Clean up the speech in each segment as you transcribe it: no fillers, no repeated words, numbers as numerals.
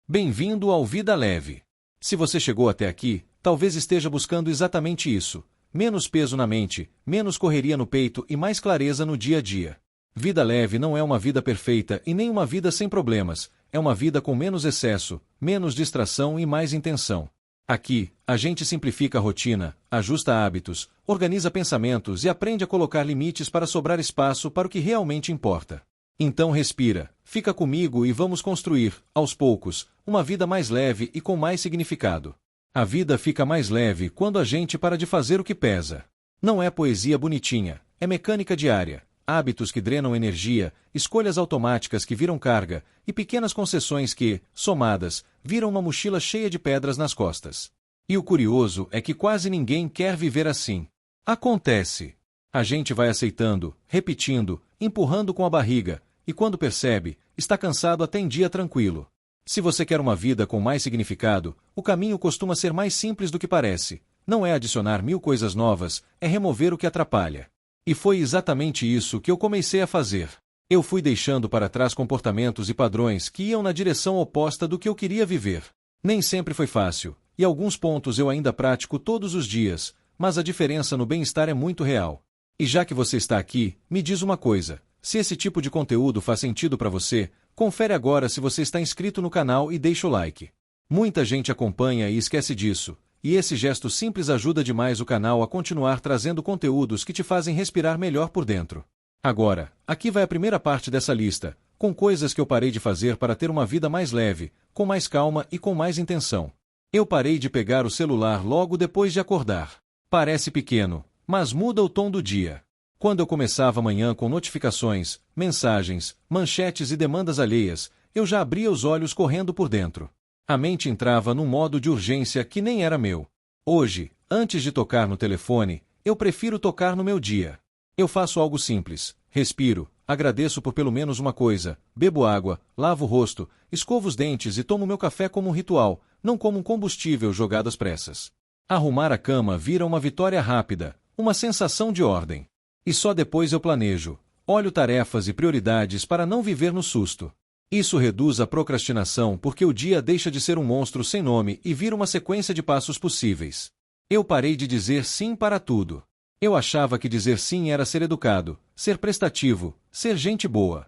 Bem-vindo ao Vida Leve. Se você chegou até aqui, talvez esteja buscando exatamente isso: menos peso na mente, menos correria no peito e mais clareza no dia a dia. Vida leve não é uma vida perfeita e nem uma vida sem problemas, é uma vida com menos excesso, menos distração e mais intenção. Aqui, a gente simplifica a rotina, ajusta hábitos, organiza pensamentos e aprende a colocar limites para sobrar espaço para o que realmente importa. Então respira, fica comigo e vamos construir, aos poucos, uma vida mais leve e com mais significado. A vida fica mais leve quando a gente para de fazer o que pesa. Não é poesia bonitinha, é mecânica diária, hábitos que drenam energia, escolhas automáticas que viram carga e pequenas concessões que, somadas, viram uma mochila cheia de pedras nas costas. E o curioso é que quase ninguém quer viver assim. Acontece. A gente vai aceitando, repetindo, empurrando com a barriga, e quando percebe, está cansado até em dia tranquilo. Se você quer uma vida com mais significado, o caminho costuma ser mais simples do que parece. Não é adicionar 1000 coisas novas, é remover o que atrapalha. E foi exatamente isso que eu comecei a fazer. Eu fui deixando para trás comportamentos e padrões que iam na direção oposta do que eu queria viver. Nem sempre foi fácil, e alguns pontos eu ainda pratico todos os dias, mas a diferença no bem-estar é muito real. E já que você está aqui, me diz uma coisa: se esse tipo de conteúdo faz sentido para você, confere agora se você está inscrito no canal e deixa o like. Muita gente acompanha e esquece disso, e esse gesto simples ajuda demais o canal a continuar trazendo conteúdos que te fazem respirar melhor por dentro. Agora, aqui vai a primeira parte dessa lista, com coisas que eu parei de fazer para ter uma vida mais leve, com mais calma e com mais intenção. Eu parei de pegar o celular logo depois de acordar. Parece pequeno, mas muda o tom do dia. Quando eu começava a manhã com notificações, mensagens, manchetes e demandas alheias, eu já abria os olhos correndo por dentro. A mente entrava num modo de urgência que nem era meu. Hoje, antes de tocar no telefone, eu prefiro tocar no meu dia. Eu faço algo simples: respiro, agradeço por pelo menos uma coisa, bebo água, lavo o rosto, escovo os dentes e tomo meu café como um ritual, não como um combustível jogado às pressas. Arrumar a cama vira uma vitória rápida, uma sensação de ordem. E só depois eu planejo, olho tarefas e prioridades para não viver no susto. Isso reduz a procrastinação porque o dia deixa de ser um monstro sem nome e vira uma sequência de passos possíveis. Eu parei de dizer sim para tudo. Eu achava que dizer sim era ser educado, ser prestativo, ser gente boa.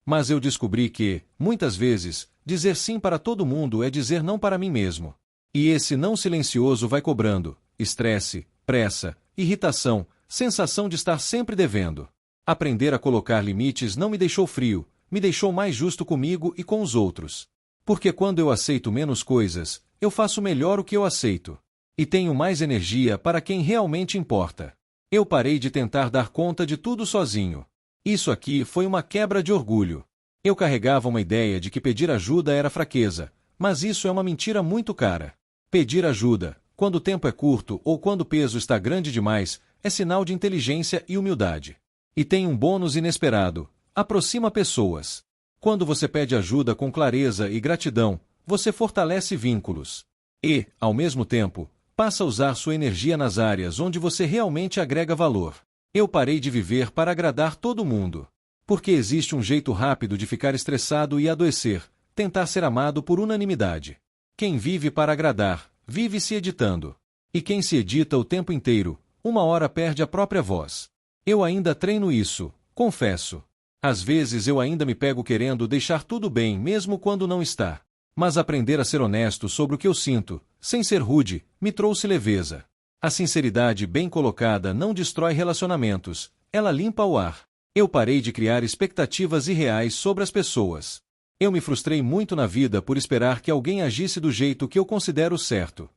Mas eu descobri que, muitas vezes, dizer sim para todo mundo é dizer não para mim mesmo. E esse não silencioso vai cobrando estresse, pressa, irritação, sensação de estar sempre devendo. Aprender a colocar limites não me deixou frio, me deixou mais justo comigo e com os outros. Porque quando eu aceito menos coisas, eu faço melhor o que eu aceito. E tenho mais energia para quem realmente importa. Eu parei de tentar dar conta de tudo sozinho. Isso aqui foi uma quebra de orgulho. Eu carregava uma ideia de que pedir ajuda era fraqueza, mas isso é uma mentira muito cara. Pedir ajuda, quando o tempo é curto ou quando o peso está grande demais, é sinal de inteligência e humildade. E tem um bônus inesperado: aproxima pessoas. Quando você pede ajuda com clareza e gratidão, você fortalece vínculos. E, ao mesmo tempo, passa a usar sua energia nas áreas onde você realmente agrega valor. Eu parei de viver para agradar todo mundo. Porque existe um jeito rápido de ficar estressado e adoecer: tentar ser amado por unanimidade. Quem vive para agradar, vive se editando. E quem se edita o tempo inteiro, uma hora perde a própria voz. Eu ainda treino isso, confesso. Às vezes eu ainda me pego querendo deixar tudo bem mesmo quando não está. Mas aprender a ser honesto sobre o que eu sinto, sem ser rude, me trouxe leveza. A sinceridade bem colocada não destrói relacionamentos, ela limpa o ar. Eu parei de criar expectativas irreais sobre as pessoas. Eu me frustrei muito na vida por esperar que alguém agisse do jeito que eu considero certo.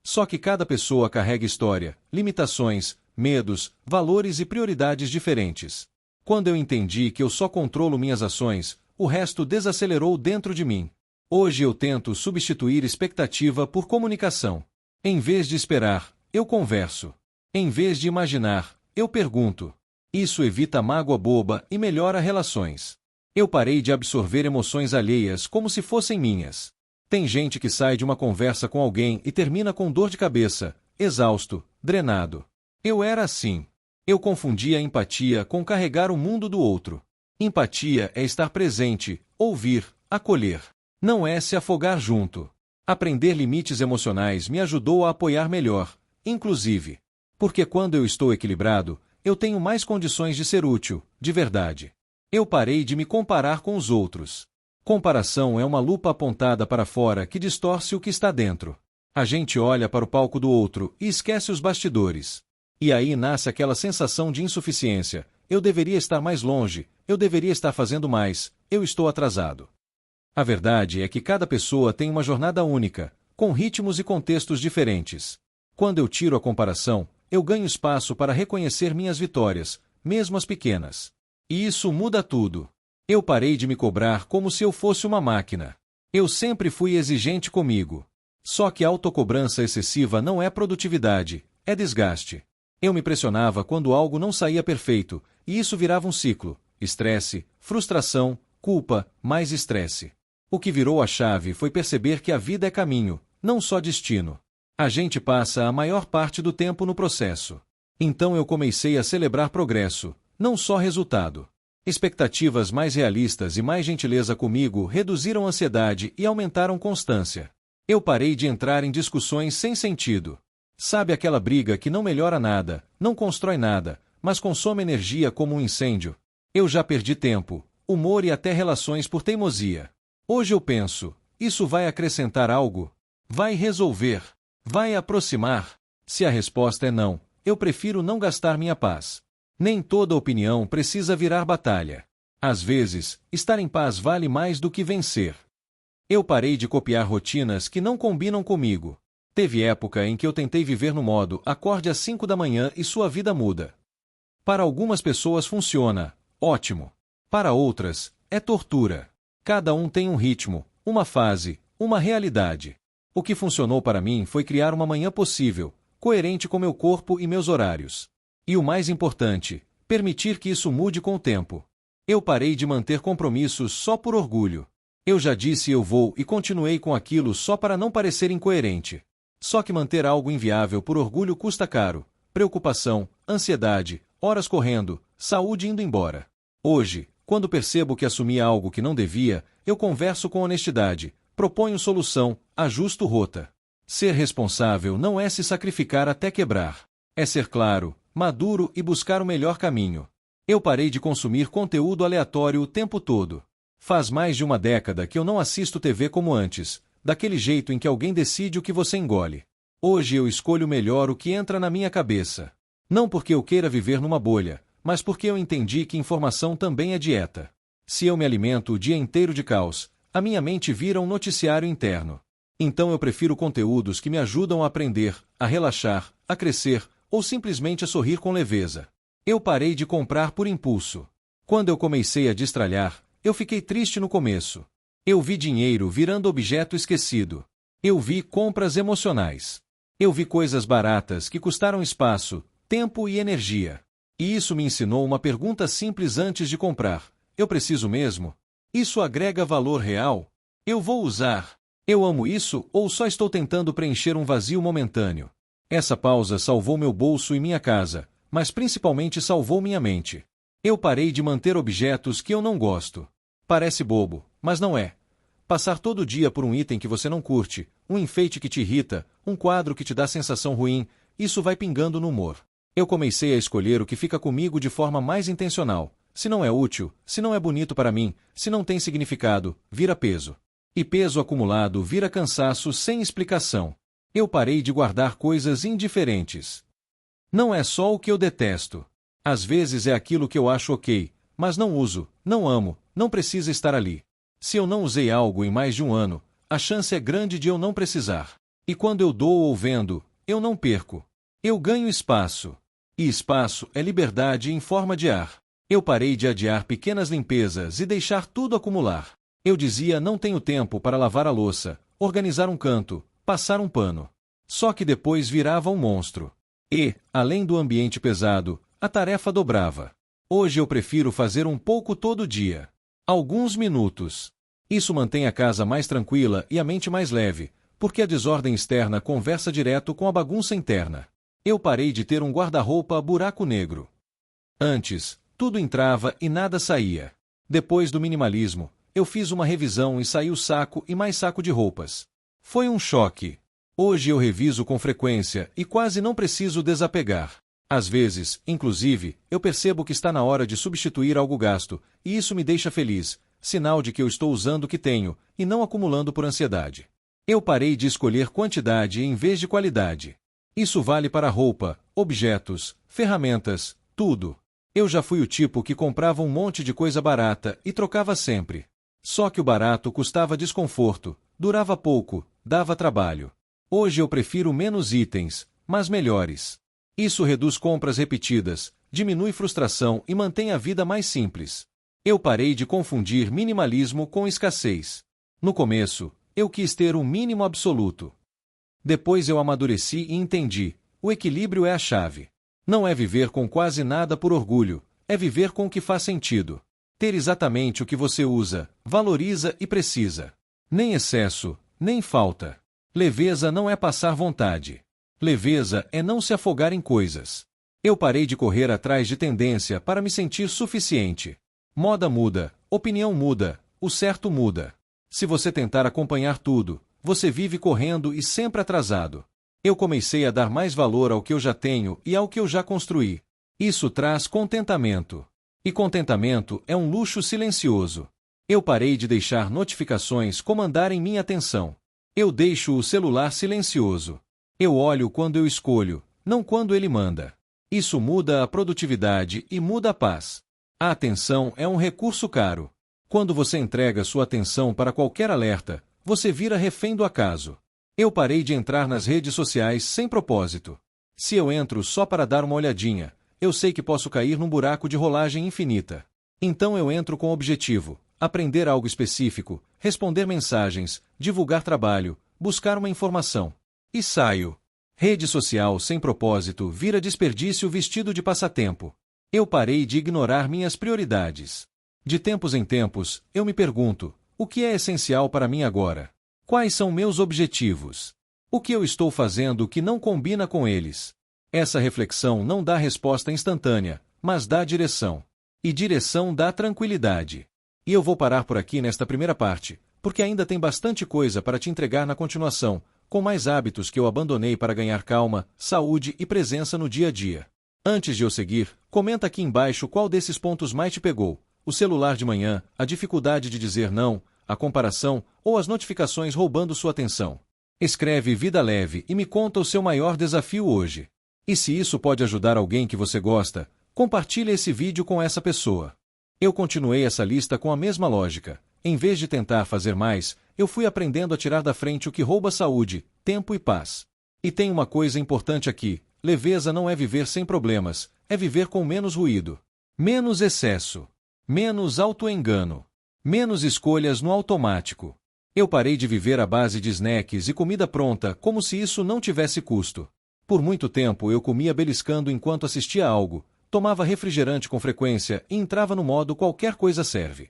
Só que cada pessoa carrega história, limitações, medos, valores e prioridades diferentes. Quando eu entendi que eu só controlo minhas ações, o resto desacelerou dentro de mim. Hoje eu tento substituir expectativa por comunicação. Em vez de esperar, eu converso. Em vez de imaginar, eu pergunto. Isso evita mágoa boba e melhora relações. Eu parei de absorver emoções alheias como se fossem minhas. Tem gente que sai de uma conversa com alguém e termina com dor de cabeça, exausto, drenado. Eu era assim. Eu confundia empatia com carregar o mundo do outro. Empatia é estar presente, ouvir, acolher. Não é se afogar junto. Aprender limites emocionais me ajudou a apoiar melhor, inclusive. Porque quando eu estou equilibrado, eu tenho mais condições de ser útil, de verdade. Eu parei de me comparar com os outros. Comparação é uma lupa apontada para fora que distorce o que está dentro. A gente olha para o palco do outro e esquece os bastidores. E aí nasce aquela sensação de insuficiência. Eu deveria estar mais longe, eu deveria estar fazendo mais, eu estou atrasado. A verdade é que cada pessoa tem uma jornada única, com ritmos e contextos diferentes. Quando eu tiro a comparação, eu ganho espaço para reconhecer minhas vitórias, mesmo as pequenas. E isso muda tudo. Eu parei de me cobrar como se eu fosse uma máquina. Eu sempre fui exigente comigo. Só que a autocobrança excessiva não é produtividade, é desgaste. Eu me pressionava quando algo não saía perfeito, e isso virava um ciclo: estresse, frustração, culpa, mais estresse. O que virou a chave foi perceber que a vida é caminho, não só destino. A gente passa a maior parte do tempo no processo. Então eu comecei a celebrar progresso, não só resultado. Expectativas mais realistas e mais gentileza comigo reduziram a ansiedade e aumentaram constância. Eu parei de entrar em discussões sem sentido. Sabe aquela briga que não melhora nada, não constrói nada, mas consome energia como um incêndio? Eu já perdi tempo, humor e até relações por teimosia. Hoje eu penso, isso vai acrescentar algo? Vai resolver? Vai aproximar? Se a resposta é não, eu prefiro não gastar minha paz. Nem toda opinião precisa virar batalha. Às vezes, estar em paz vale mais do que vencer. Eu parei de copiar rotinas que não combinam comigo. Teve época em que eu tentei viver no modo acorde às 5 da manhã e sua vida muda. Para algumas pessoas funciona, ótimo. Para outras, é tortura. Cada um tem um ritmo, uma fase, uma realidade. O que funcionou para mim foi criar uma manhã possível, coerente com meu corpo e meus horários. E o mais importante, permitir que isso mude com o tempo. Eu parei de manter compromissos só por orgulho. Eu já disse eu vou e continuei com aquilo só para não parecer incoerente. Só que manter algo inviável por orgulho custa caro. Preocupação, ansiedade, horas correndo, saúde indo embora. Hoje, quando percebo que assumi algo que não devia, eu converso com honestidade, proponho solução, ajusto rota. Ser responsável não é se sacrificar até quebrar. É ser claro, maduro e buscar o melhor caminho. Eu parei de consumir conteúdo aleatório o tempo todo. Faz mais de uma década que eu não assisto TV como antes, daquele jeito em que alguém decide o que você engole. Hoje eu escolho melhor o que entra na minha cabeça. Não porque eu queira viver numa bolha, mas porque eu entendi que informação também é dieta. Se eu me alimento o dia inteiro de caos, a minha mente vira um noticiário interno. Então eu prefiro conteúdos que me ajudam a aprender, a relaxar, a crescer, ou simplesmente a sorrir com leveza. Eu parei de comprar por impulso. Quando eu comecei a destralhar, eu fiquei triste no começo. Eu vi dinheiro virando objeto esquecido. Eu vi compras emocionais. Eu vi coisas baratas que custaram espaço, tempo e energia. E isso me ensinou uma pergunta simples antes de comprar. Eu preciso mesmo? Isso agrega valor real? Eu vou usar? Eu amo isso ou só estou tentando preencher um vazio momentâneo? Essa pausa salvou meu bolso e minha casa, mas principalmente salvou minha mente. Eu parei de manter objetos que eu não gosto. Parece bobo, mas não é. Passar todo dia por um item que você não curte, um enfeite que te irrita, um quadro que te dá sensação ruim, isso vai pingando no humor. Eu comecei a escolher o que fica comigo de forma mais intencional. Se não é útil, se não é bonito para mim, se não tem significado, vira peso. E peso acumulado vira cansaço sem explicação. Eu parei de guardar coisas indiferentes. Não é só o que eu detesto. Às vezes é aquilo que eu acho ok, mas não uso, não amo, não precisa estar ali. Se eu não usei algo em mais de um ano, a chance é grande de eu não precisar. E quando eu dou ou vendo, eu não perco. Eu ganho espaço. E espaço é liberdade em forma de ar. Eu parei de adiar pequenas limpezas e deixar tudo acumular. Eu dizia não tenho tempo para lavar a louça, organizar um canto, passar um pano. Só que depois virava um monstro. E, além do ambiente pesado, a tarefa dobrava. Hoje eu prefiro fazer um pouco todo dia. Alguns minutos. Isso mantém a casa mais tranquila e a mente mais leve, porque a desordem externa conversa direto com a bagunça interna. Eu parei de ter um guarda-roupa buraco negro. Antes, tudo entrava e nada saía. Depois do minimalismo, eu fiz uma revisão e saiu saco e mais saco de roupas. Foi um choque. Hoje eu reviso com frequência e quase não preciso desapegar. Às vezes, inclusive, eu percebo que está na hora de substituir algo gasto, e isso me deixa feliz, sinal de que eu estou usando o que tenho, e não acumulando por ansiedade. Eu parei de escolher quantidade em vez de qualidade. Isso vale para roupa, objetos, ferramentas, tudo. Eu já fui o tipo que comprava um monte de coisa barata e trocava sempre. Só que o barato custava desconforto, durava pouco, dava trabalho. Hoje eu prefiro menos itens, mas melhores. Isso reduz compras repetidas, diminui frustração e mantém a vida mais simples. Eu parei de confundir minimalismo com escassez. No começo, eu quis ter um mínimo absoluto. Depois eu amadureci e entendi: o equilíbrio é a chave. Não é viver com quase nada por orgulho, é viver com o que faz sentido. Ter exatamente o que você usa, valoriza e precisa. Nem excesso, nem falta. Leveza não é passar vontade. Leveza é não se afogar em coisas. Eu parei de correr atrás de tendência para me sentir suficiente. Moda muda, opinião muda, o certo muda. Se você tentar acompanhar tudo, você vive correndo e sempre atrasado. Eu comecei a dar mais valor ao que eu já tenho e ao que eu já construí. Isso traz contentamento. E contentamento é um luxo silencioso. Eu parei de deixar notificações comandarem minha atenção. Eu deixo o celular silencioso. Eu olho quando eu escolho, não quando ele manda. Isso muda a produtividade e muda a paz. A atenção é um recurso caro. Quando você entrega sua atenção para qualquer alerta, você vira refém do acaso. Eu parei de entrar nas redes sociais sem propósito. Se eu entro só para dar uma olhadinha, eu sei que posso cair num buraco de rolagem infinita. Então eu entro com objetivo: aprender algo específico, responder mensagens, divulgar trabalho, buscar uma informação. E saio. Rede social sem propósito vira desperdício vestido de passatempo. Eu parei de ignorar minhas prioridades. De tempos em tempos, eu me pergunto: o que é essencial para mim agora? Quais são meus objetivos? O que eu estou fazendo que não combina com eles? Essa reflexão não dá resposta instantânea, mas dá direção. E direção dá tranquilidade. E eu vou parar por aqui nesta primeira parte, porque ainda tem bastante coisa para te entregar na continuação, com mais hábitos que eu abandonei para ganhar calma, saúde e presença no dia a dia. Antes de eu seguir, comenta aqui embaixo qual desses pontos mais te pegou: o celular de manhã, a dificuldade de dizer não, a comparação ou as notificações roubando sua atenção. Escreve Vida Leve e me conta o seu maior desafio hoje. E se isso pode ajudar alguém que você gosta, compartilhe esse vídeo com essa pessoa. Eu continuei essa lista com a mesma lógica. Em vez de tentar fazer mais, eu fui aprendendo a tirar da frente o que rouba saúde, tempo e paz. E tem uma coisa importante aqui: leveza não é viver sem problemas, é viver com menos ruído. Menos excesso. Menos autoengano. Menos escolhas no automático. Eu parei de viver à base de snacks e comida pronta como se isso não tivesse custo. Por muito tempo eu comia beliscando enquanto assistia a algo, tomava refrigerante com frequência e entrava no modo qualquer coisa serve.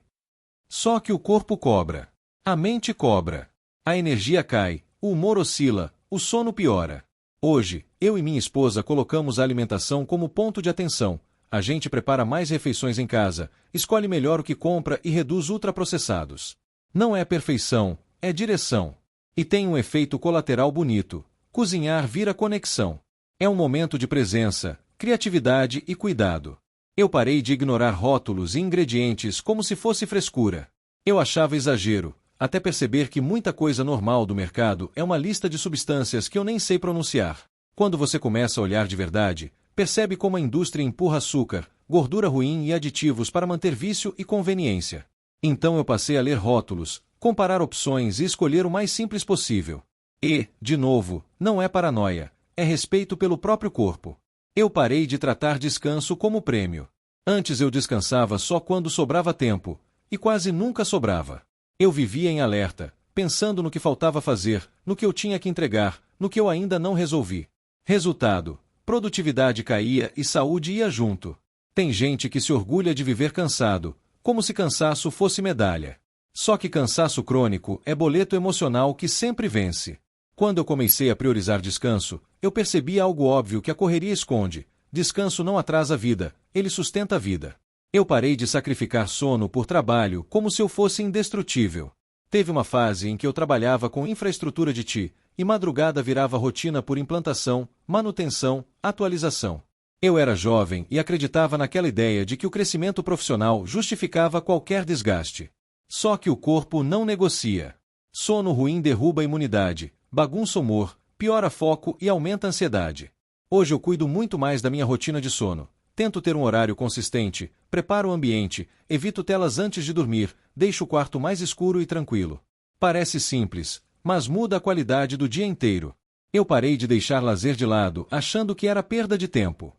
Só que o corpo cobra. A mente cobra. A energia cai, o humor oscila, o sono piora. Hoje, eu e minha esposa colocamos a alimentação como ponto de atenção. A gente prepara mais refeições em casa, escolhe melhor o que compra e reduz ultraprocessados. Não é perfeição, é direção. E tem um efeito colateral bonito: cozinhar vira conexão. É um momento de presença, criatividade e cuidado. Eu parei de ignorar rótulos e ingredientes como se fosse frescura. Eu achava exagero, até perceber que muita coisa normal do mercado é uma lista de substâncias que eu nem sei pronunciar. Quando você começa a olhar de verdade, percebe como a indústria empurra açúcar, gordura ruim e aditivos para manter vício e conveniência. Então eu passei a ler rótulos, comparar opções e escolher o mais simples possível. E, de novo, não é paranoia, é respeito pelo próprio corpo. Eu parei de tratar descanso como prêmio. Antes eu descansava só quando sobrava tempo, e quase nunca sobrava. Eu vivia em alerta, pensando no que faltava fazer, no que eu tinha que entregar, no que eu ainda não resolvi. Resultado: produtividade caía e saúde ia junto. Tem gente que se orgulha de viver cansado, como se cansaço fosse medalha. Só que cansaço crônico é boleto emocional que sempre vence. Quando eu comecei a priorizar descanso, eu percebi algo óbvio que a correria esconde: descanso não atrasa a vida, ele sustenta a vida. Eu parei de sacrificar sono por trabalho como se eu fosse indestrutível. Teve uma fase em que eu trabalhava com infraestrutura de TI, e madrugada virava rotina por implantação, manutenção, atualização. Eu era jovem e acreditava naquela ideia de que o crescimento profissional justificava qualquer desgaste. Só que o corpo não negocia. Sono ruim derruba a imunidade, bagunça o humor, piora foco e aumenta a ansiedade. Hoje eu cuido muito mais da minha rotina de sono. Tento ter um horário consistente, preparo o ambiente, evito telas antes de dormir, deixo o quarto mais escuro e tranquilo. Parece simples, mas muda a qualidade do dia inteiro. Eu parei de deixar lazer de lado, achando que era perda de tempo.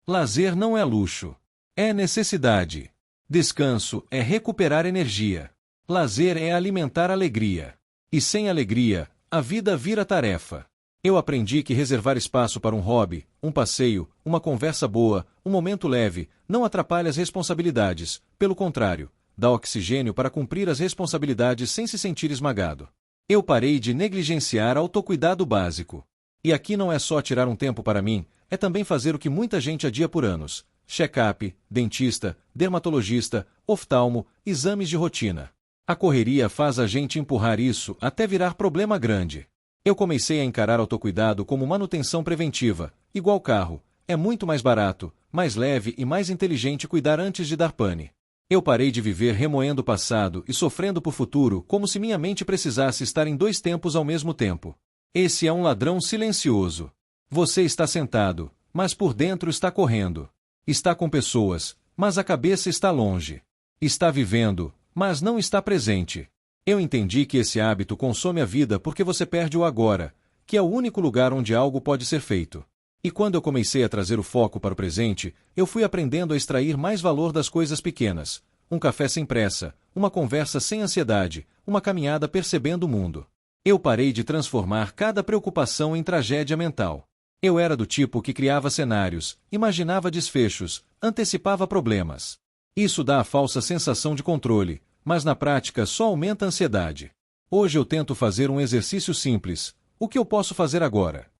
Lazer não é luxo. É necessidade. Descanso é recuperar energia. Lazer é alimentar alegria. E sem alegria, a vida vira tarefa. Eu aprendi que reservar espaço para um hobby, um passeio, uma conversa boa, um momento leve, não atrapalha as responsabilidades, pelo contrário, dá oxigênio para cumprir as responsabilidades sem se sentir esmagado. Eu parei de negligenciar autocuidado básico. E aqui não é só tirar um tempo para mim, é também fazer o que muita gente adia por anos: check-up, dentista, dermatologista, oftalmo, exames de rotina. A correria faz a gente empurrar isso até virar problema grande. Eu comecei a encarar autocuidado como manutenção preventiva, igual carro. É muito mais barato, mais leve e mais inteligente cuidar antes de dar pane. Eu parei de viver remoendo o passado e sofrendo por futuro como se minha mente precisasse estar em dois tempos ao mesmo tempo. Esse é um ladrão silencioso. Você está sentado, mas por dentro está correndo. Está com pessoas, mas a cabeça está longe. Está vivendo, mas não está presente. Eu entendi que esse hábito consome a vida porque você perde o agora, que é o único lugar onde algo pode ser feito. E quando eu comecei a trazer o foco para o presente, eu fui aprendendo a extrair mais valor das coisas pequenas. Um café sem pressa, uma conversa sem ansiedade, uma caminhada percebendo o mundo. Eu parei de transformar cada preocupação em tragédia mental. Eu era do tipo que criava cenários, imaginava desfechos, antecipava problemas. Isso dá a falsa sensação de controle, mas na prática só aumenta a ansiedade. Hoje eu tento fazer um exercício simples. O que eu posso fazer agora?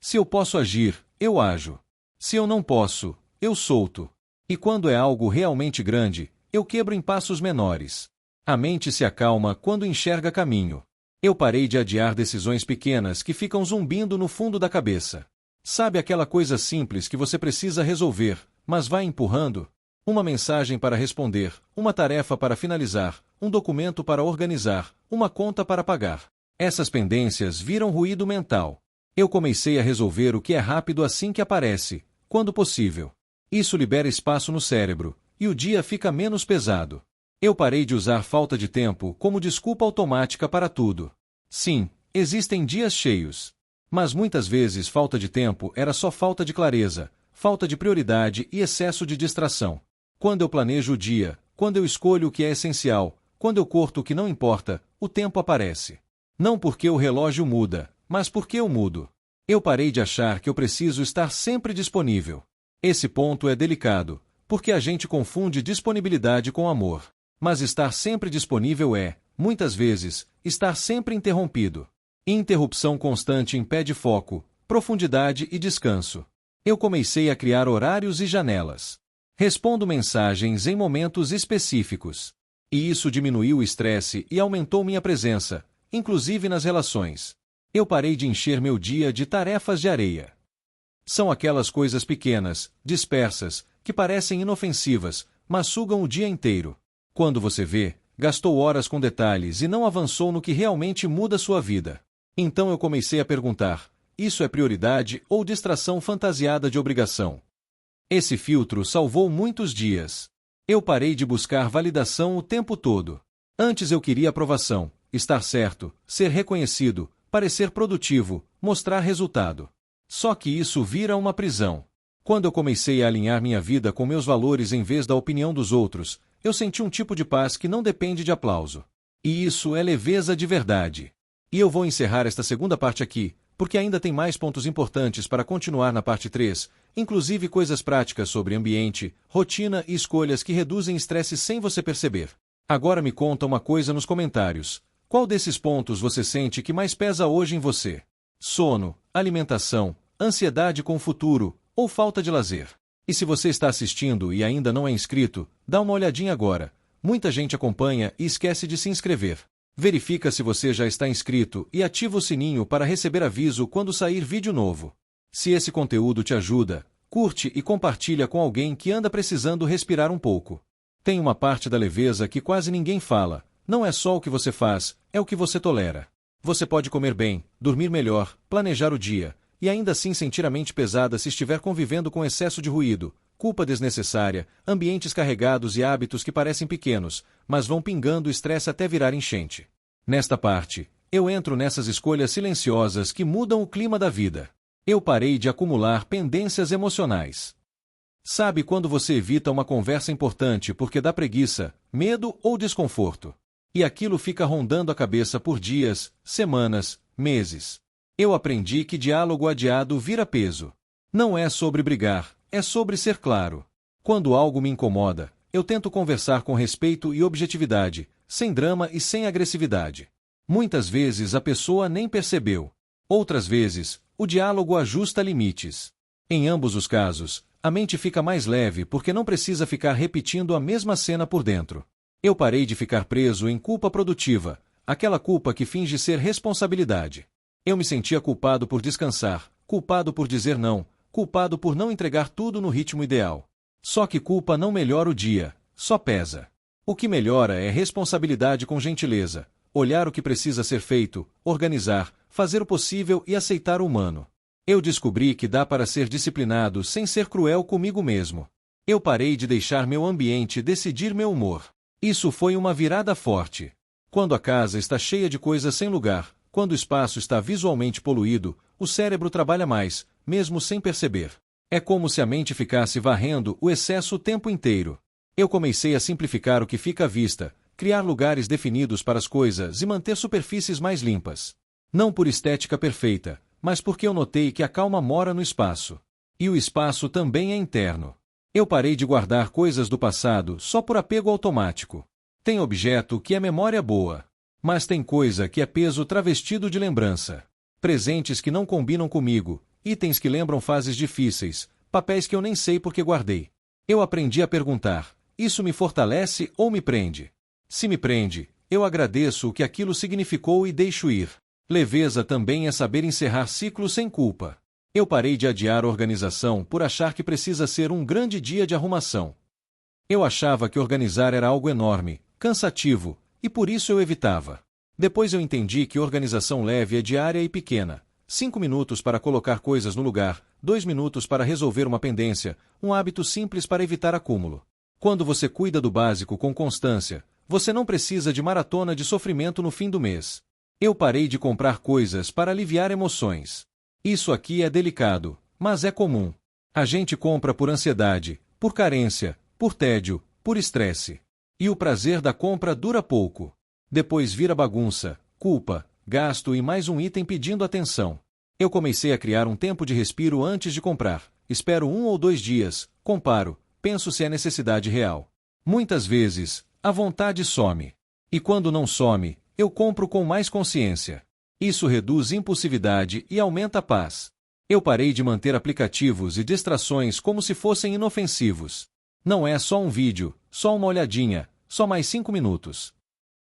Se eu posso agir, eu ajo. Se eu não posso, eu solto. E quando é algo realmente grande, eu quebro em passos menores. A mente se acalma quando enxerga caminho. Eu parei de adiar decisões pequenas que ficam zumbindo no fundo da cabeça. Sabe aquela coisa simples que você precisa resolver, mas vai empurrando? Uma mensagem para responder, uma tarefa para finalizar, um documento para organizar, uma conta para pagar. Essas pendências viram ruído mental. Eu comecei a resolver o que é rápido assim que aparece, quando possível. Isso libera espaço no cérebro, e o dia fica menos pesado. Eu parei de usar falta de tempo como desculpa automática para tudo. Sim, existem dias cheios. Mas muitas vezes falta de tempo era só falta de clareza, falta de prioridade e excesso de distração. Quando eu planejo o dia, quando eu escolho o que é essencial, quando eu corto o que não importa, o tempo aparece. Não porque o relógio muda, mas porque eu mudo. Eu parei de achar que eu preciso estar sempre disponível. Esse ponto é delicado, porque a gente confunde disponibilidade com amor. Mas estar sempre disponível é, muitas vezes, estar sempre interrompido. Interrupção constante impede foco, profundidade e descanso. Eu comecei a criar horários e janelas. Respondo mensagens em momentos específicos. E isso diminuiu o estresse e aumentou minha presença, inclusive nas relações. Eu parei de encher meu dia de tarefas de areia. São aquelas coisas pequenas, dispersas, que parecem inofensivas, mas sugam o dia inteiro. Quando você vê, gastou horas com detalhes e não avançou no que realmente muda sua vida. Então eu comecei a perguntar: isso é prioridade ou distração fantasiada de obrigação? Esse filtro salvou muitos dias. Eu parei de buscar validação o tempo todo. Antes eu queria aprovação, estar certo, ser reconhecido, parecer produtivo, mostrar resultado. Só que isso vira uma prisão. Quando eu comecei a alinhar minha vida com meus valores em vez da opinião dos outros, eu senti um tipo de paz que não depende de aplauso. E isso é leveza de verdade. E eu vou encerrar esta segunda parte aqui, porque ainda tem mais pontos importantes para continuar na parte 3, inclusive coisas práticas sobre ambiente, rotina e escolhas que reduzem estresse sem você perceber. Agora me conta uma coisa nos comentários. Qual desses pontos você sente que mais pesa hoje em você? Sono, alimentação, ansiedade com o futuro ou falta de lazer? E se você está assistindo e ainda não é inscrito, dá uma olhadinha agora. Muita gente acompanha e esquece de se inscrever. Verifica se você já está inscrito e ativa o sininho para receber aviso quando sair vídeo novo. Se esse conteúdo te ajuda, curte e compartilha com alguém que anda precisando respirar um pouco. Tem uma parte da leveza que quase ninguém fala. Não é só o que você faz, é o que você tolera. Você pode comer bem, dormir melhor, planejar o dia, e ainda assim sentir a mente pesada se estiver convivendo com excesso de ruído, culpa desnecessária, ambientes carregados e hábitos que parecem pequenos, mas vão pingando estresse até virar enchente. Nesta parte, eu entro nessas escolhas silenciosas que mudam o clima da vida. Eu parei de acumular pendências emocionais. Sabe quando você evita uma conversa importante porque dá preguiça, medo ou desconforto? E aquilo fica rondando a cabeça por dias, semanas, meses. Eu aprendi que diálogo adiado vira peso. Não é sobre brigar, é sobre ser claro. Quando algo me incomoda, eu tento conversar com respeito e objetividade, sem drama e sem agressividade. Muitas vezes a pessoa nem percebeu. Outras vezes, o diálogo ajusta limites. Em ambos os casos, a mente fica mais leve porque não precisa ficar repetindo a mesma cena por dentro. Eu parei de ficar preso em culpa produtiva, aquela culpa que finge ser responsabilidade. Eu me sentia culpado por descansar, culpado por dizer não, culpado por não entregar tudo no ritmo ideal. Só que culpa não melhora o dia, só pesa. O que melhora é responsabilidade com gentileza, olhar o que precisa ser feito, organizar, fazer o possível e aceitar o humano. Eu descobri que dá para ser disciplinado sem ser cruel comigo mesmo. Eu parei de deixar meu ambiente decidir meu humor. Isso foi uma virada forte. Quando a casa está cheia de coisas sem lugar, quando o espaço está visualmente poluído, o cérebro trabalha mais, mesmo sem perceber. É como se a mente ficasse varrendo o excesso o tempo inteiro. Eu comecei a simplificar o que fica à vista, criar lugares definidos para as coisas e manter superfícies mais limpas. Não por estética perfeita, mas porque eu notei que a calma mora no espaço. E o espaço também é interno. Eu parei de guardar coisas do passado só por apego automático. Tem objeto que é memória boa. Mas tem coisa que é peso travestido de lembrança. Presentes que não combinam comigo, itens que lembram fases difíceis, papéis que eu nem sei porque guardei. Eu aprendi a perguntar: isso me fortalece ou me prende? Se me prende, eu agradeço o que aquilo significou e deixo ir. Leveza também é saber encerrar ciclos sem culpa. Eu parei de adiar a organização por achar que precisa ser um grande dia de arrumação. Eu achava que organizar era algo enorme, cansativo, e por isso eu evitava. Depois eu entendi que organização leve é diária e pequena. 5 minutos para colocar coisas no lugar, 2 minutos para resolver uma pendência, um hábito simples para evitar acúmulo. Quando você cuida do básico com constância, você não precisa de maratona de sofrimento no fim do mês. Eu parei de comprar coisas para aliviar emoções. Isso aqui é delicado, mas é comum. A gente compra por ansiedade, por carência, por tédio, por estresse. E o prazer da compra dura pouco. Depois vira bagunça, culpa, gasto e mais um item pedindo atenção. Eu comecei a criar um tempo de respiro antes de comprar. Espero 1 ou 2 dias, comparo, penso se é necessidade real. Muitas vezes, a vontade some. E quando não some, eu compro com mais consciência. Isso reduz impulsividade e aumenta a paz. Eu parei de manter aplicativos e distrações como se fossem inofensivos. Não é só um vídeo, só uma olhadinha, só mais 5 minutos.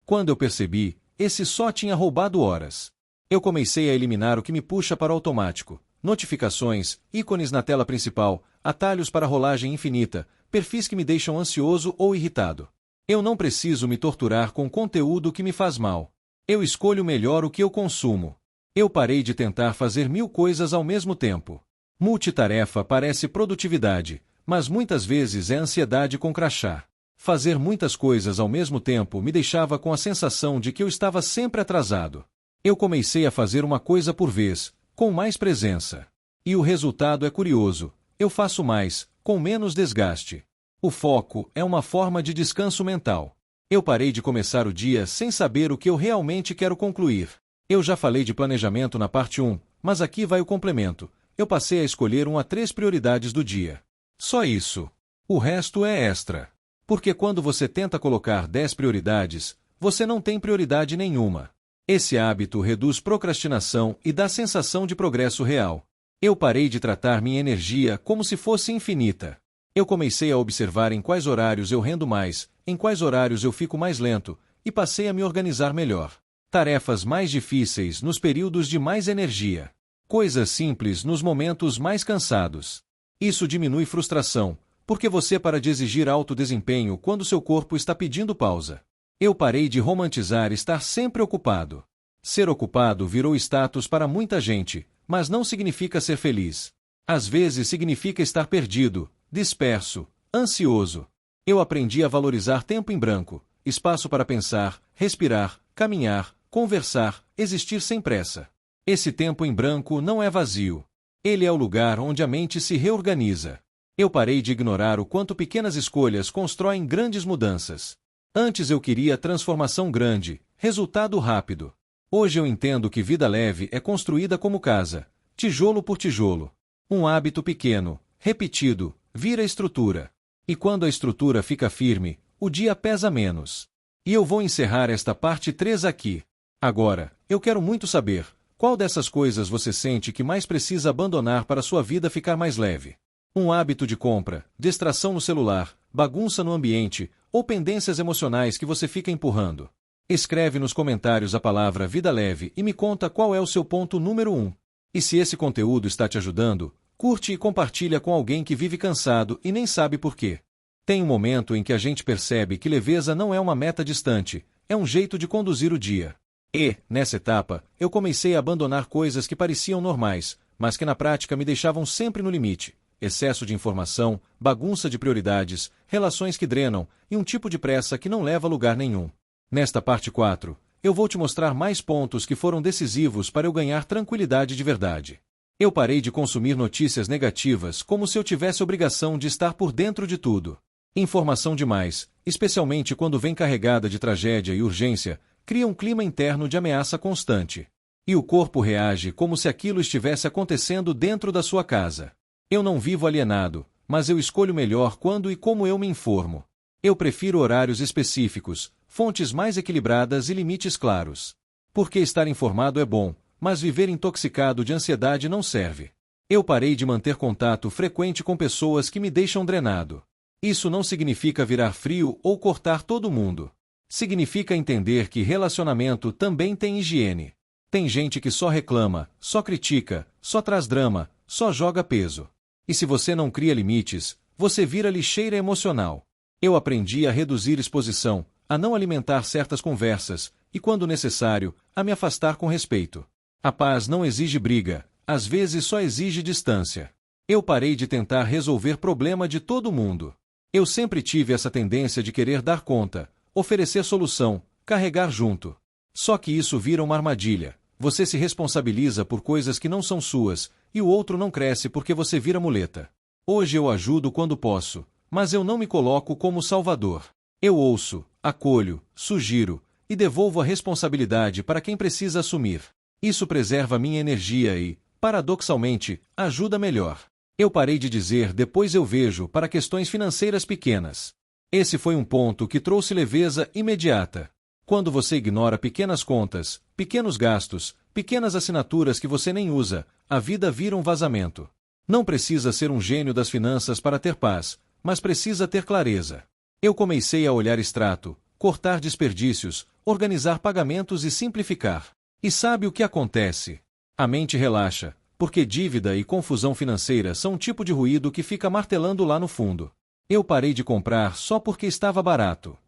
Quando eu percebi, esse só tinha roubado horas. Eu comecei a eliminar o que me puxa para o automático. Notificações, ícones na tela principal, atalhos para rolagem infinita, perfis que me deixam ansioso ou irritado. Eu não preciso me torturar com conteúdo que me faz mal. Eu escolho melhor o que eu consumo. Eu parei de tentar fazer 1000 coisas ao mesmo tempo. Multitarefa parece produtividade, mas muitas vezes é ansiedade com crachá. Fazer muitas coisas ao mesmo tempo me deixava com a sensação de que eu estava sempre atrasado. Eu comecei a fazer uma coisa por vez, com mais presença. E o resultado é curioso. Eu faço mais, com menos desgaste. O foco é uma forma de descanso mental. Eu parei de começar o dia sem saber o que eu realmente quero concluir. Eu já falei de planejamento na parte 1, mas aqui vai o complemento. Eu passei a escolher 1 a 3 prioridades do dia. Só isso. O resto é extra. Porque quando você tenta colocar 10 prioridades, você não tem prioridade nenhuma. Esse hábito reduz procrastinação e dá sensação de progresso real. Eu parei de tratar minha energia como se fosse infinita. Eu comecei a observar em quais horários eu rendo mais, em quais horários eu fico mais lento, e passei a me organizar melhor. Tarefas mais difíceis nos períodos de mais energia. Coisas simples nos momentos mais cansados. Isso diminui frustração, porque você para de exigir alto desempenho quando seu corpo está pedindo pausa. Eu parei de romantizar estar sempre ocupado. Ser ocupado virou status para muita gente, mas não significa ser feliz. Às vezes significa estar perdido, disperso, ansioso. Eu aprendi a valorizar tempo em branco, espaço para pensar, respirar, caminhar, conversar, existir sem pressa. Esse tempo em branco não é vazio. Ele é o lugar onde a mente se reorganiza. Eu parei de ignorar o quanto pequenas escolhas constroem grandes mudanças. Antes eu queria transformação grande, resultado rápido. Hoje eu entendo que vida leve é construída como casa, tijolo por tijolo. Um hábito pequeno, repetido, vira estrutura. E quando a estrutura fica firme, o dia pesa menos. E eu vou encerrar esta parte 3 aqui. Agora, eu quero muito saber, qual dessas coisas você sente que mais precisa abandonar para sua vida ficar mais leve? Um hábito de compra, distração no celular, bagunça no ambiente, ou pendências emocionais que você fica empurrando? Escreve nos comentários a palavra vida leve e me conta qual é o seu ponto número 1. E se esse conteúdo está te ajudando, curte e compartilha com alguém que vive cansado e nem sabe por quê. Tem um momento em que a gente percebe que leveza não é uma meta distante, é um jeito de conduzir o dia. E, nessa etapa, eu comecei a abandonar coisas que pareciam normais, mas que na prática me deixavam sempre no limite. Excesso de informação, bagunça de prioridades, relações que drenam e um tipo de pressa que não leva a lugar nenhum. Nesta parte 4, eu vou te mostrar mais pontos que foram decisivos para eu ganhar tranquilidade de verdade. Eu parei de consumir notícias negativas como se eu tivesse obrigação de estar por dentro de tudo. Informação demais, especialmente quando vem carregada de tragédia e urgência, cria um clima interno de ameaça constante. E o corpo reage como se aquilo estivesse acontecendo dentro da sua casa. Eu não vivo alienado, mas eu escolho melhor quando e como eu me informo. Eu prefiro horários específicos, fontes mais equilibradas e limites claros. Porque estar informado é bom, mas viver intoxicado de ansiedade não serve. Eu parei de manter contato frequente com pessoas que me deixam drenado. Isso não significa virar frio ou cortar todo mundo. Significa entender que relacionamento também tem higiene. Tem gente que só reclama, só critica, só traz drama, só joga peso. E se você não cria limites, você vira lixeira emocional. Eu aprendi a reduzir exposição, a não alimentar certas conversas, e quando necessário, a me afastar com respeito. A paz não exige briga, às vezes só exige distância. Eu parei de tentar resolver problema de todo mundo. Eu sempre tive essa tendência de querer dar conta, oferecer solução, carregar junto. Só que isso vira uma armadilha. Você se responsabiliza por coisas que não são suas, e o outro não cresce porque você vira muleta. Hoje eu ajudo quando posso, mas eu não me coloco como salvador. Eu ouço, acolho, sugiro, e devolvo a responsabilidade para quem precisa assumir. Isso preserva minha energia e, paradoxalmente, ajuda melhor. Eu parei de dizer depois eu vejo para questões financeiras pequenas. Esse foi um ponto que trouxe leveza imediata. Quando você ignora pequenas contas, pequenos gastos, pequenas assinaturas que você nem usa, a vida vira um vazamento. Não precisa ser um gênio das finanças para ter paz, mas precisa ter clareza. Eu comecei a olhar extrato, cortar desperdícios, organizar pagamentos e simplificar. E sabe o que acontece? A mente relaxa, porque dívida e confusão financeira são um tipo de ruído que fica martelando lá no fundo. Eu parei de comprar só porque estava barato.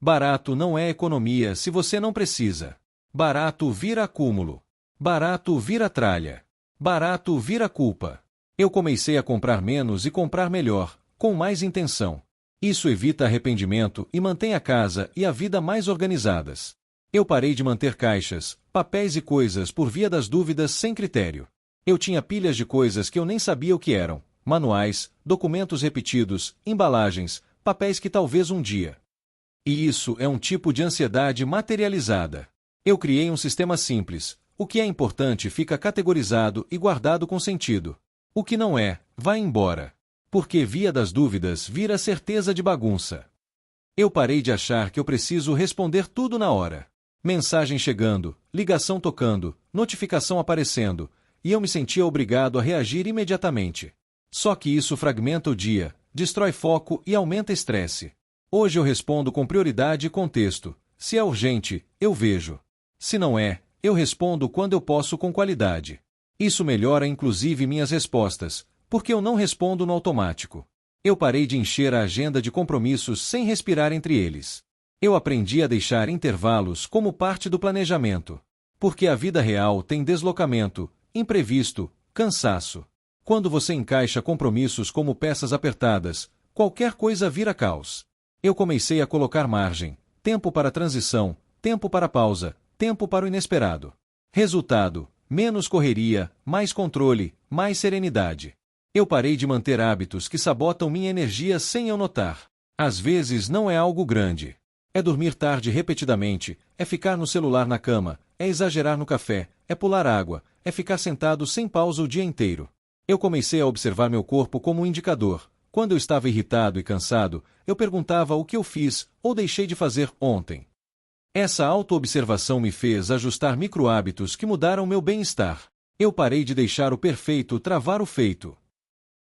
Barato não é economia se você não precisa. Barato vira acúmulo. Barato vira tralha. Barato vira culpa. Eu comecei a comprar menos e comprar melhor, com mais intenção. Isso evita arrependimento e mantém a casa e a vida mais organizadas. Eu parei de manter caixas, papéis e coisas por via das dúvidas sem critério. Eu tinha pilhas de coisas que eu nem sabia o que eram. Manuais, documentos repetidos, embalagens, papéis que talvez um dia. E isso é um tipo de ansiedade materializada. Eu criei um sistema simples. O que é importante fica categorizado e guardado com sentido. O que não é, vai embora. Porque via das dúvidas vira certeza de bagunça. Eu parei de achar que eu preciso responder tudo na hora. Mensagem chegando, ligação tocando, notificação aparecendo, e eu me sentia obrigado a reagir imediatamente. Só que isso fragmenta o dia, destrói foco e aumenta estresse. Hoje eu respondo com prioridade e contexto. Se é urgente, eu vejo. Se não é, eu respondo quando eu posso com qualidade. Isso melhora inclusive minhas respostas, porque eu não respondo no automático. Eu parei de encher a agenda de compromissos sem respirar entre eles. Eu aprendi a deixar intervalos como parte do planejamento. Porque a vida real tem deslocamento, imprevisto, cansaço. Quando você encaixa compromissos como peças apertadas, qualquer coisa vira caos. Eu comecei a colocar margem, tempo para transição, tempo para pausa, tempo para o inesperado. Resultado: menos correria, mais controle, mais serenidade. Eu parei de manter hábitos que sabotam minha energia sem eu notar. Às vezes não é algo grande. É dormir tarde repetidamente, é ficar no celular na cama, é exagerar no café, é pular água, é ficar sentado sem pausa o dia inteiro. Eu comecei a observar meu corpo como um indicador. Quando eu estava irritado e cansado, eu perguntava o que eu fiz ou deixei de fazer ontem. Essa autoobservação me fez ajustar micro-hábitos que mudaram meu bem-estar. Eu parei de deixar o perfeito travar o feito.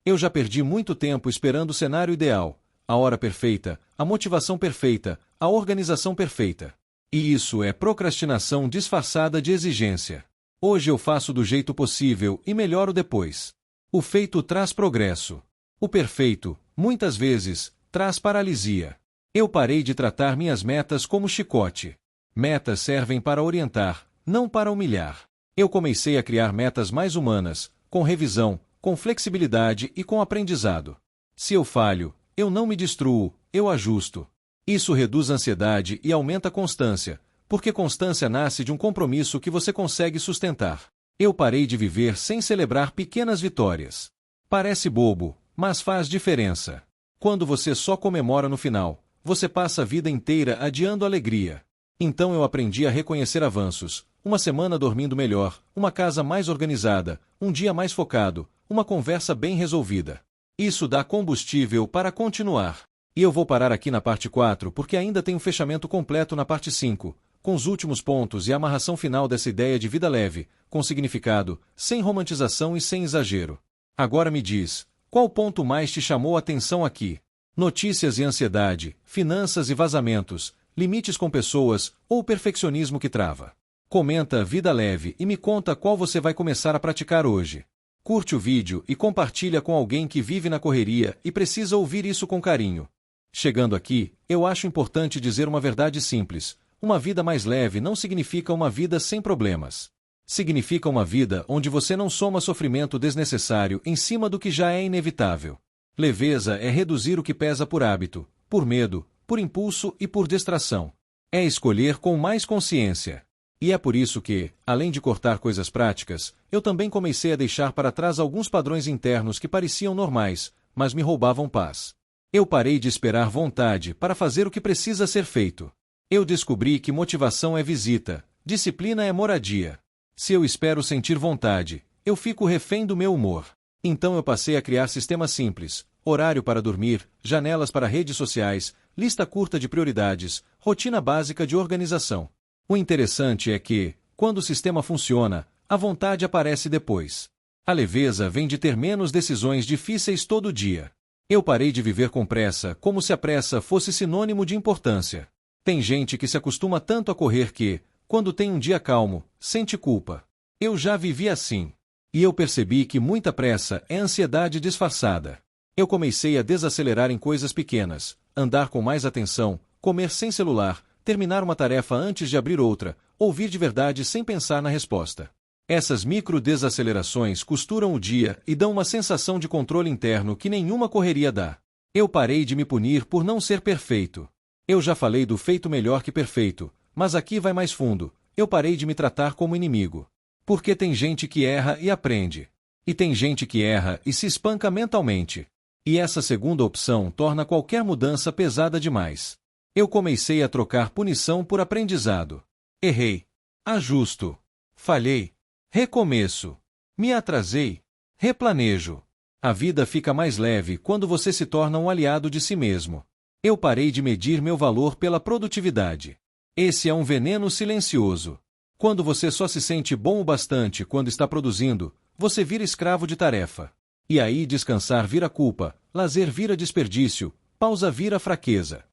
Eu já perdi muito tempo esperando o cenário ideal, a hora perfeita, a motivação perfeita, a organização perfeita. E isso é procrastinação disfarçada de exigência. Hoje eu faço do jeito possível e melhoro depois. O feito traz progresso. O perfeito, muitas vezes, traz paralisia. Eu parei de tratar minhas metas como chicote. Metas servem para orientar, não para humilhar. Eu comecei a criar metas mais humanas, com revisão, com flexibilidade e com aprendizado. Se eu falho, eu não me destruo, eu ajusto. Isso reduz a ansiedade e aumenta a constância, porque constância nasce de um compromisso que você consegue sustentar. Eu parei de viver sem celebrar pequenas vitórias. Parece bobo, mas faz diferença. Quando você só comemora no final, você passa a vida inteira adiando a alegria. Então eu aprendi a reconhecer avanços, uma semana dormindo melhor, uma casa mais organizada, um dia mais focado, uma conversa bem resolvida. Isso dá combustível para continuar. E eu vou parar aqui na parte 4 porque ainda tem um fechamento completo na parte 5, com os últimos pontos e a amarração final dessa ideia de vida leve, com significado, sem romantização e sem exagero. Agora me diz, qual ponto mais te chamou a atenção aqui? Notícias e ansiedade, finanças e vazamentos, limites com pessoas ou perfeccionismo que trava? Comenta Vida Leve e me conta qual você vai começar a praticar hoje. Curte o vídeo e compartilha com alguém que vive na correria e precisa ouvir isso com carinho. Chegando aqui, eu acho importante dizer uma verdade simples. Uma vida mais leve não significa uma vida sem problemas. Significa uma vida onde você não soma sofrimento desnecessário em cima do que já é inevitável. Leveza é reduzir o que pesa por hábito, por medo, por impulso e por distração. É escolher com mais consciência. E é por isso que, além de cortar coisas práticas, eu também comecei a deixar para trás alguns padrões internos que pareciam normais, mas me roubavam paz. Eu parei de esperar vontade para fazer o que precisa ser feito. Eu descobri que motivação é visita, disciplina é moradia. Se eu espero sentir vontade, eu fico refém do meu humor. Então eu passei a criar sistemas simples, horário para dormir, janelas para redes sociais, lista curta de prioridades, rotina básica de organização. O interessante é que, quando o sistema funciona, a vontade aparece depois. A leveza vem de ter menos decisões difíceis todo dia. Eu parei de viver com pressa como se a pressa fosse sinônimo de importância. Tem gente que se acostuma tanto a correr que, quando tem um dia calmo, sente culpa. Eu já vivi assim. E eu percebi que muita pressa é ansiedade disfarçada. Eu comecei a desacelerar em coisas pequenas, andar com mais atenção, comer sem celular, terminar uma tarefa antes de abrir outra, ouvir de verdade sem pensar na resposta. Essas micro-desacelerações costuram o dia e dão uma sensação de controle interno que nenhuma correria dá. Eu parei de me punir por não ser perfeito. Eu já falei do feito melhor que perfeito, mas aqui vai mais fundo. Eu parei de me tratar como inimigo. Porque tem gente que erra e aprende. E tem gente que erra e se espanca mentalmente. E essa segunda opção torna qualquer mudança pesada demais. Eu comecei a trocar punição por aprendizado. Errei. Ajusto. Falhei. Recomeço. Me atrasei. Replanejo. A vida fica mais leve quando você se torna um aliado de si mesmo. Eu parei de medir meu valor pela produtividade. Esse é um veneno silencioso. Quando você só se sente bom o bastante quando está produzindo, você vira escravo de tarefa. E aí descansar vira culpa, lazer vira desperdício, pausa vira fraqueza.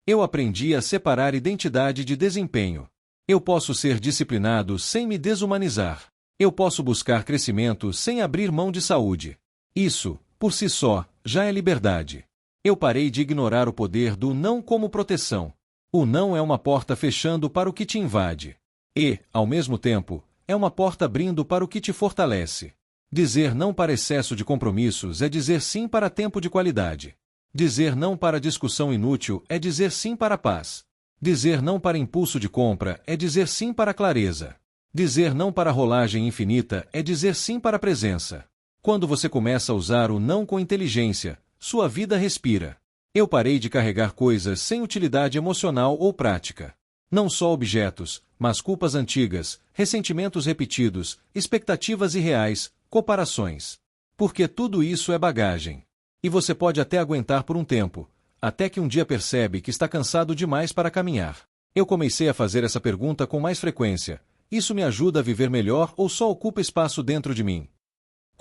Eu aprendi a separar identidade de desempenho. Eu posso ser disciplinado sem me desumanizar. Eu posso buscar crescimento sem abrir mão de saúde. Isso, por si só, já é liberdade. Eu parei de ignorar o poder do não como proteção. O não é uma porta fechando para o que te invade. E, ao mesmo tempo, é uma porta abrindo para o que te fortalece. Dizer não para excesso de compromissos é dizer sim para tempo de qualidade. Dizer não para discussão inútil é dizer sim para a paz. Dizer não para impulso de compra é dizer sim para a clareza. Dizer não para a rolagem infinita é dizer sim para a presença. Quando você começa a usar o não com inteligência, sua vida respira. Eu parei de carregar coisas sem utilidade emocional ou prática. Não só objetos, mas culpas antigas, ressentimentos repetidos, expectativas irreais, comparações. Porque tudo isso é bagagem. E você pode até aguentar por um tempo, até que um dia percebe que está cansado demais para caminhar. Eu comecei a fazer essa pergunta com mais frequência. Isso me ajuda a viver melhor ou só ocupa espaço dentro de mim?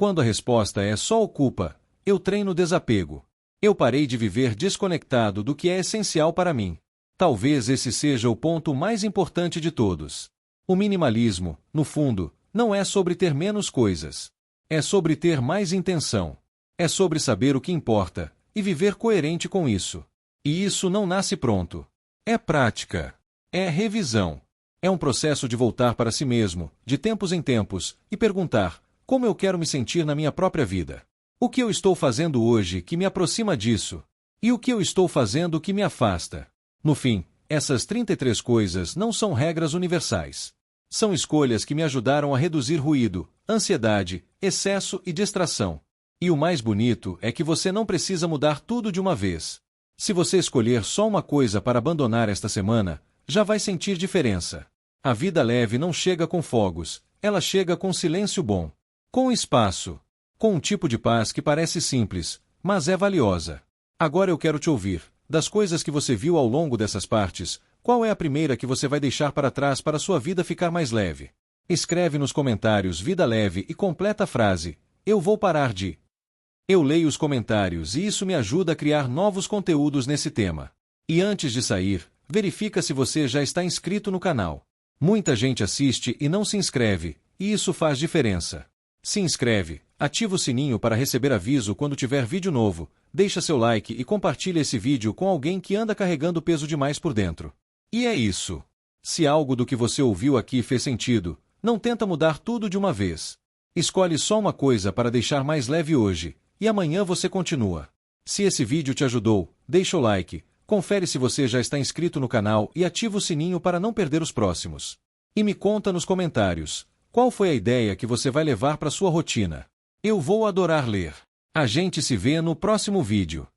Quando a resposta é só ocupa, eu treino desapego. Eu parei de viver desconectado do que é essencial para mim. Talvez esse seja o ponto mais importante de todos. O minimalismo, no fundo, não é sobre ter menos coisas. É sobre ter mais intenção. É sobre saber o que importa e viver coerente com isso. E isso não nasce pronto. É prática. É revisão. É um processo de voltar para si mesmo, de tempos em tempos, e perguntar: como eu quero me sentir na minha própria vida? O que eu estou fazendo hoje que me aproxima disso? E o que eu estou fazendo que me afasta? No fim, essas 33 coisas não são regras universais. São escolhas que me ajudaram a reduzir ruído, ansiedade, excesso e distração. E o mais bonito é que você não precisa mudar tudo de uma vez. Se você escolher só uma coisa para abandonar esta semana, já vai sentir diferença. A vida leve não chega com fogos, ela chega com silêncio bom. Com espaço. Com um tipo de paz que parece simples, mas é valiosa. Agora eu quero te ouvir. Das coisas que você viu ao longo dessas partes, qual é a primeira que você vai deixar para trás para sua vida ficar mais leve? Escreve nos comentários vida leve e completa a frase: eu vou parar de. Eu leio os comentários e isso me ajuda a criar novos conteúdos nesse tema. E antes de sair, verifica se você já está inscrito no canal. Muita gente assiste e não se inscreve, e isso faz diferença. Se inscreve, ativa o sininho para receber aviso quando tiver vídeo novo, deixa seu like e compartilha esse vídeo com alguém que anda carregando peso demais por dentro. E é isso. Se algo do que você ouviu aqui fez sentido, não tenta mudar tudo de uma vez. Escolhe só uma coisa para deixar mais leve hoje, e amanhã você continua. Se esse vídeo te ajudou, deixa o like, confere se você já está inscrito no canal e ativa o sininho para não perder os próximos. E me conta nos comentários, qual foi a ideia que você vai levar para sua rotina? Eu vou adorar ler. A gente se vê no próximo vídeo.